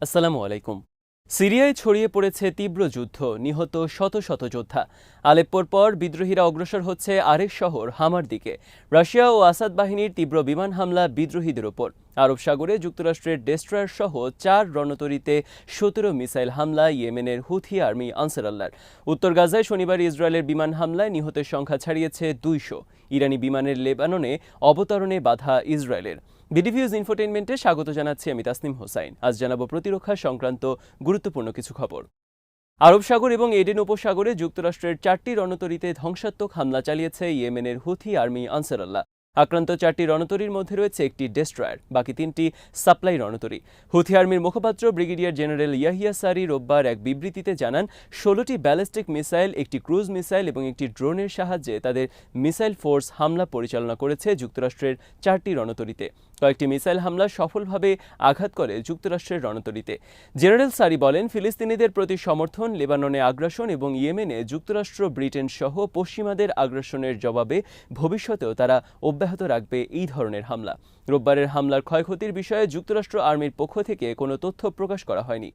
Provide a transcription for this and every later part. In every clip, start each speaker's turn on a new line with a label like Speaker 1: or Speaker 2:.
Speaker 1: আসসালামু আলাইকুম। সিরিয়ায় ছড়িয়ে পড়েছে তীব্র যুদ্ধ, নিহত শত শত যোদ্ধা। আলেপ্পোর পর বিদ্রোহীরা অগ্রসর হচ্ছে আরেক শহর হামার দিকে। রাশিয়া ও আসাদ বাহিনীর তীব্র বিমান হামলা বিদ্রোহীদের ওপর। আরব সাগরে যুক্তরাষ্ট্রের ডেস্ট্রয়ার সহ 4 রণতরীতে 17 মিসাইল হামলা ইয়েমেনের হুথি আর্মি আনসার আল্লাহর। উত্তর গাজায় শনিবার ইসরায়েলের বিমান হামলায় নিহতের সংখ্যা ছাড়িয়েছে 200। ইরানি বিমানের লেবাননে অবতরণে বাধা ইসরায়েলের। বিডিভিউজ ইনফোটেইনমেন্টে স্বাগত জানাচ্ছি আমি তাসনিম হোসাইন। আজ জানাবো প্রতিরক্ষা সংক্রান্ত গুরুত্বপূর্ণ কিছু খবর। আরব সাগর এবং এডেন উপসাগরে যুক্তরাষ্ট্রের 4টি রণতরীতে ধ্বংসাত্মক হামলা চালিয়েছে ইয়েমেনের হুথি আর্মি আনসার আল্লাহ। আক্রান্ত 4টি রণতরীর মধ্যে রয়েছে একটি ডেস্ট্রয়ার, বাকি 3টি সাপ্লাই রণতরী। হুথি আর্মির মুখপাত্র ব্রিগেডিয়ার জেনারেল ইয়াহিয়া সারি রোববার এক বিবৃতিতে জানান, 16টি ব্যালিস্টিক মিসাইল, একটি ক্রুজ মিসাইল এবং একটি ড্রোনের সাহায্যে তাদের মিসাইল ফোর্স হামলা পরিচালনা করেছে যুক্তরাষ্ট্রের 4টি রণতরীতে। কয়েকটি মিসাইল হামলা সফলভাবে আঘাত করে যুক্তরাষ্ট্রের রণতরীতে। জেনারেল সারি বলেন, ফিলিস্তিনিদের প্রতি সমর্থন, লেবাননে আগ্রাসন এবং ইয়েমেনে যুক্তরাষ্ট্র, ব্রিটেন সহ পশ্চিমাদের আগ্রাসনের জবাবে ভবিষ্যতেও তারা অব্যাহত রাখবে এই ধরনের হামলা। রোববারের হামলার ক্ষয়ক্ষতির বিষয়ে যুক্তরাষ্ট্র আর্মির পক্ষ থেকে কোনো তথ্য প্রকাশ করা হয়নি।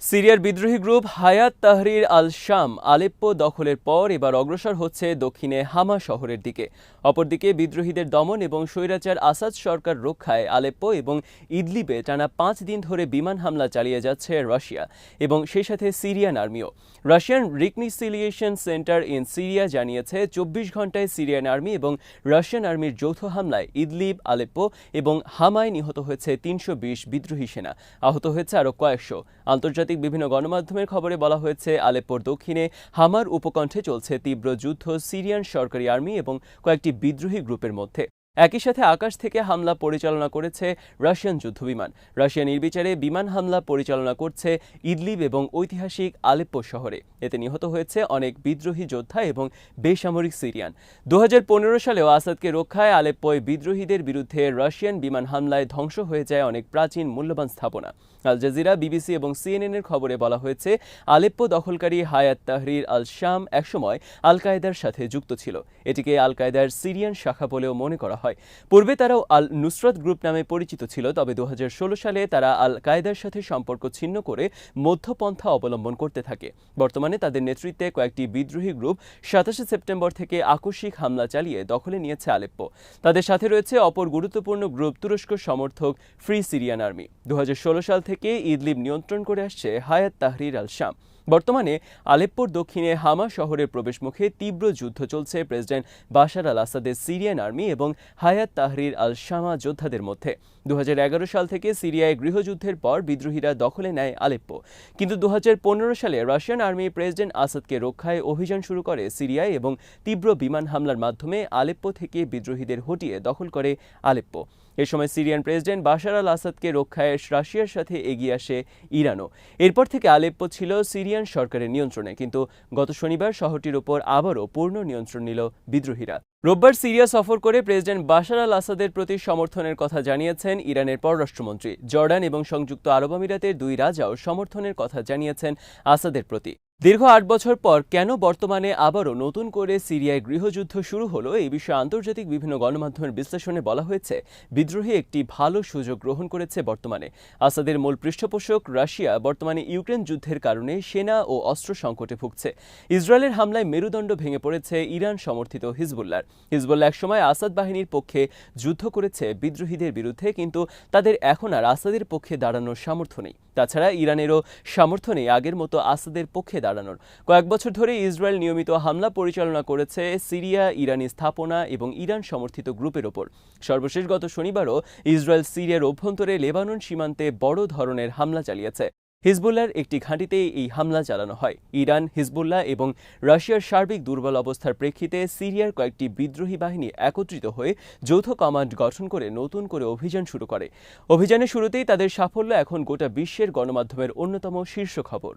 Speaker 1: সিরিয়ার বিদ্রোহী গ্রুপ হায়াত তাহরির আল শাম আলেপ্পো দখলের পর এবার অগ্রসর হচ্ছে দক্ষিণে হামা শহরের দিকে। অপরদিকে বিদ্রোহীদের দমন এবং স্বৈরাচার আসাদ সরকার রক্ষায় আলেপ্পো এবং ইদলিবে টানা 5 দিন ধরে বিমান হামলা চালিয়ে যাচ্ছে রাশিয়া এবং সেই সাথে সিরিয়ান আর্মিও। Russian reconciliation centre in Syria জানিয়েছে, 24 ঘন্টায় সিরিয়ান আর্মি এবং রাশিয়ান আর্মির যৌথ হামলায় ইদলিব, আলেপ্পো এবং হামায় নিহত হয়েছে 320 বিদ্রোহী সেনা, আহত হয়েছে আরও কয়েকশো। আন্তর্জাতিক বিভিন্ন গণমাধ্যমের খবরে বলা হয়েছে, আলেপ্পোর দক্ষিণে হামার উপকণ্ঠে চলছে তীব্র যুদ্ধ সিরিয়ান সরকারি আর্মি এবং কয়েকটি বিদ্রোহী গ্রুপের মধ্যে। একই সাথে আকাশ থেকে হামলা পরিচালনা করেছে রাশিয়ান যুদ্ধবিমান। রাশিয়া নির্বিচারে বিমান হামলা পরিচালনা করছে ইদলিব এবং ঐতিহাসিক আলেপ্পো শহরে। এতে নিহত হয়েছে অনেক বিদ্রোহী যোদ্ধা এবং বেসামরিক সিরিয়ান। 2015 সালেও আসাদকে রক্ষায় আলেপ্পোয় বিদ্রোহীদের বিরুদ্ধে রাশিয়ান বিমান হামলায় ধ্বংস হয়ে যায় অনেক প্রাচীন মূল্যবান স্থাপনা। আল জাজিরা, বিবিসি এবং সিএনএনের খবরে বলা হয়েছে, আলেপ্পো দখলকারী হায়াত তাহরির আল শাম একসময় আল কায়েদার সাথে যুক্ত ছিল। এটিকে আল কায়েদার সিরিয়ান শাখা বলেও মনে করা হয়। পূর্বে তারাও আল নুসরাত গ্রুপ নামে পরিচিত ছিল, তবে 2016 সালে তারা আল কায়েদার সাথে সম্পর্ক ছিন্ন করে মধ্যপন্থা অবলম্বন করতে থাকে। বর্তমানে তাদের নেতৃত্বে কয়েকটি বিদ্রোহী গ্রুপ 27 সেপ্টেম্বর থেকে আকস্মিক হামলা চালিয়ে দখলে নিয়েছে আলেপ্পো। তাদের সাথে রয়েছে অপর গুরুত্বপূর্ণ গ্রুপ তুরস্ক সমর্থক ফ্রি সিরিয়ান আর্মি। 2016 সাল থেকে ইদলিব নিয়ন্ত্রণ করে আসছে হায়াত তাহরির আল শাম। বর্তমানে আলেপ্পোর দক্ষিণে হামা শহরের প্রবেশমুখে তীব্র যুদ্ধ চলছে প্রেসিডেন্ট বাশার আল আসাদের সিরিয়ান আর্মি এবং হায়াত তাহরির আল শামা যোদ্ধাদের মধ্যে। 2011 সাল থেকে সিরিয়ায় গৃহযুদ্ধের পর বিদ্রোহীরা দখলে নেয় আলেপ্পো, কিন্তু 2015 সালে রাশিয়ান আর্মি প্রেসিডেন্ট আসাদকে রক্ষায় অভিযান শুরু করে সিরিয়ায় এবং তীব্র বিমান হামলার মাধ্যমে আলেপ্পো থেকে বিদ্রোহীদের হটিয়ে দখল করে আলেপ্পো। এ সময় সিরিয়ান প্রেসিডেন্ট বাশার আল আসাদকে রক্ষায় রাশিয়ার সাথে এগিয়ে আসে ইরানও। এরপর থেকে আলেপ্পো ছিল সিরিয়ান সরকারের নিয়ন্ত্রণে, কিন্তু গত শনিবার শহরটির ওপর আবারও পূর্ণ নিয়ন্ত্রণ নিল বিদ্রোহীরা। রোববার সিরিয়া সফর করে প্রেসিডেন্ট বাশার আল আসাদের প্রতি সমর্থনের কথা জানিয়েছেন ইরানের পররাষ্ট্রমন্ত্রী। জর্ডান এবং সংযুক্ত আরব আমিরাতের 2 রাজাও সমর্থনের কথা জানিয়েছেন আসাদের প্রতি। দীর্ঘ 8 বছর পর কেন বর্তমানে আবারও নতুন করে সিরিয়ায় গৃহযুদ্ধ শুরু হলো, এই বিষয়ে আন্তর্জাতিক বিভিন্ন গণমাধ্যমের বিশ্লেষণে বলা হয়েছে, বিদ্রোহী একটি ভালো সুযোগ গ্রহণ করেছে বর্তমানে। আসাদের মূল পৃষ্ঠপোষক রাশিয়া বর্তমানে ইউক্রেন যুদ্ধের কারণে সেনা ও অস্ত্র সংকটে ভুগছে। ইসরায়েলের হামলায় মেরুদণ্ড ভেঙে পড়েছে ইরান সমর্থিত হিজবুল্লাহ। হিজবুল্লাহ একসময় আসাদ বাহিনীর পক্ষে যুদ্ধ করেছে বিদ্রোহীদের বিরুদ্ধে, কিন্তু তাদের এখন আর আসাদের পক্ষে দাঁড়ানোর সামর্থ্য নেই। তাছাড়া ইরানেরও সামর্থ্য নেই আগের মতো আসাদের পক্ষে দাঁড়ানোর। কয়েক বছর ধরে ইসরায়েল নিয়মিত হামলা পরিচালনা করেছে সিরিয়া, ইরানি স্থাপনা এবং ইরান সমর্থিত গ্রুপের ওপর। সর্বশেষ গত শনিবারও ইসরায়েল সিরিয়ার অভ্যন্তরে লেবানন সীমান্তে বড় ধরনের হামলা চালিয়েছে। হিজবুল্লাহর একটি ঘাঁটিতে এই হামলা চালানো হয়। ইরান, হিজবুল্লাহ এবং রাশিয়ার সার্বিক দুর্বল অবস্থার প্রেক্ষিতে সিরিয়ার কয়েকটি বিদ্রোহী বাহিনী একত্রিত হয়ে যৌথ কমান্ড গঠন করে নতুন করে অভিযান শুরু করে। অভিযানের শুরুতেই তাদের সাফল্য এখন গোটা বিশ্বের গণমাধ্যমের অন্যতম শীর্ষ খবর।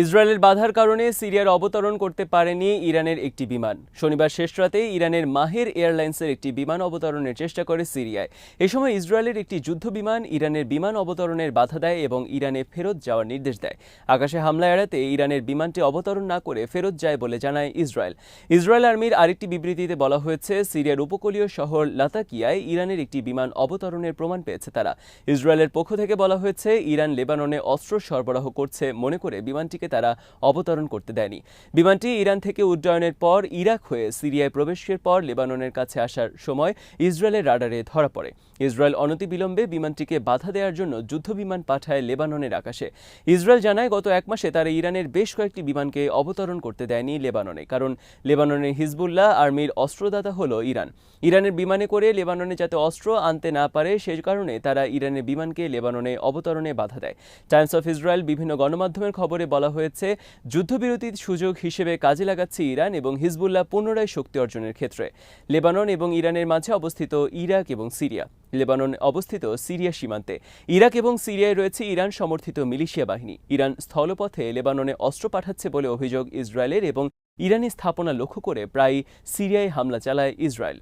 Speaker 1: ইসরায়েলের বাধার কারণে সিরিয়ার অবতরণ করতে পারেনি ইরানের একটি বিমান। শনিবার শেষ রাতে ইরানের মাহের এয়ারলাইন্সের একটি বিমান অবতরণের চেষ্টা করে সিরিয়ায়। এ সময় ইসরায়েলের একটি যুদ্ধ বিমান ইরানের বিমান অবতরণের বাধা দেয় এবং ইরানে ফেরত যাওয়ার নির্দেশ দেয়। আকাশে হামলা এড়াতে ইরানের বিমানটি অবতরণ না করে ফেরত যায় বলে জানায় ইসরায়েল। ইসরায়েল আর্মির আরেকটি বিবৃতিতে বলা হয়েছে, সিরিয়ার উপকূলীয় শহর লাতাকিয়ায় ইরানের একটি বিমান অবতরণের প্রমাণ পেয়েছে তারা। ইসরায়েলের পক্ষ থেকে বলা হয়েছে, ইরান লেবাননে অস্ত্র সরবরাহ করছে মনে করে বিমানটিকে তারা অবতরণ করতে দেয়নি। বিমানটি ইরান থেকে উড্ডয়নের পর ইরাক হয়ে সিরিয়ায় প্রবেশের পর লেবাননের কাছে আসার সময় ইসরায়েলের রাডারে ধরা পড়ে। ইসরায়েল অনতিবিলম্বে বিমানটিকে বাধা দেওয়ার জন্য যুদ্ধবিমান পাঠায় লেবাননের আকাশে। ইসরায়েল জানায়, গত এক মাসে তারা ইরানের বেশ কয়েকটি বিমানকে অবতরণ করতে দেয়নি লেবাননে, কারণ লেবাননের হিজবুল্লাহ আর্মির অস্ত্রদাতা হলো ইরান। ইরানের বিমানে করে লেবাননে যাতে অস্ত্র আনতে না পারে সেই কারণে তারা ইরানের বিমানকে লেবাননে অবতরণে বাধা দেয়। টাইমস অফ ইসরায়েল বিভিন্ন গণমাধ্যমের খবরে বলা হয়েছে, যুদ্ধবিরতির সুযোগ হিসেবে কাজে লাগাচ্ছে ইরান এবং হিজবুল্লাহ পুনরায় শক্তি অর্জনের ক্ষেত্রে। লেবানন এবং ইরানের মাঝে অবস্থিত ইরাক এবং সিরিয়া। লেবানন অবস্থিত সিরিয়া সীমান্তে। ইরাক এবং সিরিয়ায় রয়েছে ইরান সমর্থিত মিলিশিয়া বাহিনী। ইরান স্থলপথে লেবাননে অস্ত্র পাঠাচ্ছে বলে অভিযোগ ইসরায়েলের এবং ইরানি স্থাপনা লক্ষ্য করে প্রায় সিরিয়ায় হামলা চালায় ইসরায়েল।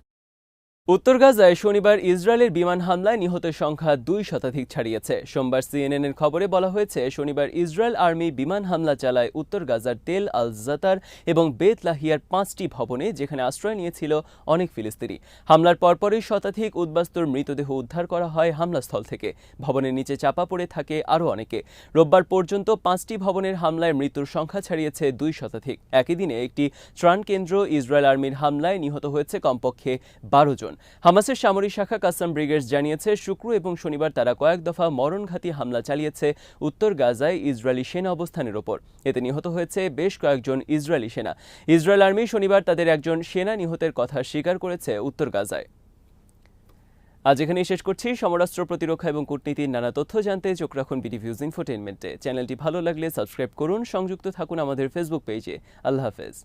Speaker 1: উত্তর গাজায় শনিবার ইসরায়েলের বিমান হামলায় নিহতের সংখ্যা 2 শতাধিক ছাড়িয়েছে। সোমবার সিএনএনের খবরে বলা হয়েছে, শনিবার ইসরায়েল আর্মি বিমান হামলা চালায় উত্তর গাজার তেল আল জাতার এবং বেত লাহিয়ার 5টি ভবনে, যেখানে আশ্রয় নিয়েছিল অনেক ফিলিস্তিনি। হামলার পরপরই শতাধিক উদ্বাস্তুর মৃতদেহ উদ্ধার করা হয় হামলাস্থল থেকে। ভবনের নিচে চাপা পড়ে থাকে আরও অনেকে। রোববার পর্যন্ত 5টি ভবনের হামলায় মৃত্যুর সংখ্যা ছাড়িয়েছে 2 শতাধিক। একই দিনে একটি ত্রাণ কেন্দ্র ইসরায়েল আর্মির হামলায় নিহত হয়েছে কমপক্ষে 12 জন। হামাসের সামরিক শাখা কাসাম ব্রিগেডস জানিয়েছে, শুক্র এবং শনিবার তারা কয়েক দফা মরণঘাতী হামলা চালিয়েছে উত্তর গাজায় ইসরায়েলি সেনা অবস্থানের ওপর। এতে নিহত হয়েছে বেশ কয়েকজন ইসরায়েলি সেনা। ইসরায়েল আর্মি শনিবার তাদের একজন সেনা নিহতের কথা স্বীকার করেছে উত্তর গাজায়। আজ এখানেই শেষ করছি। সমরাস্ত্র, প্রতিরক্ষা এবং কূটনীতির নানা তথ্য জানতে চোখ রাখুন বিডিভিউজ ইনফোটেইনমেন্টে। চ্যানেলটি ভালো লাগলে সাবস্ক্রাইব করুন, সংযুক্ত থাকুন আমাদের ফেসবুক পেজে। আল্লাহ হাফেজ।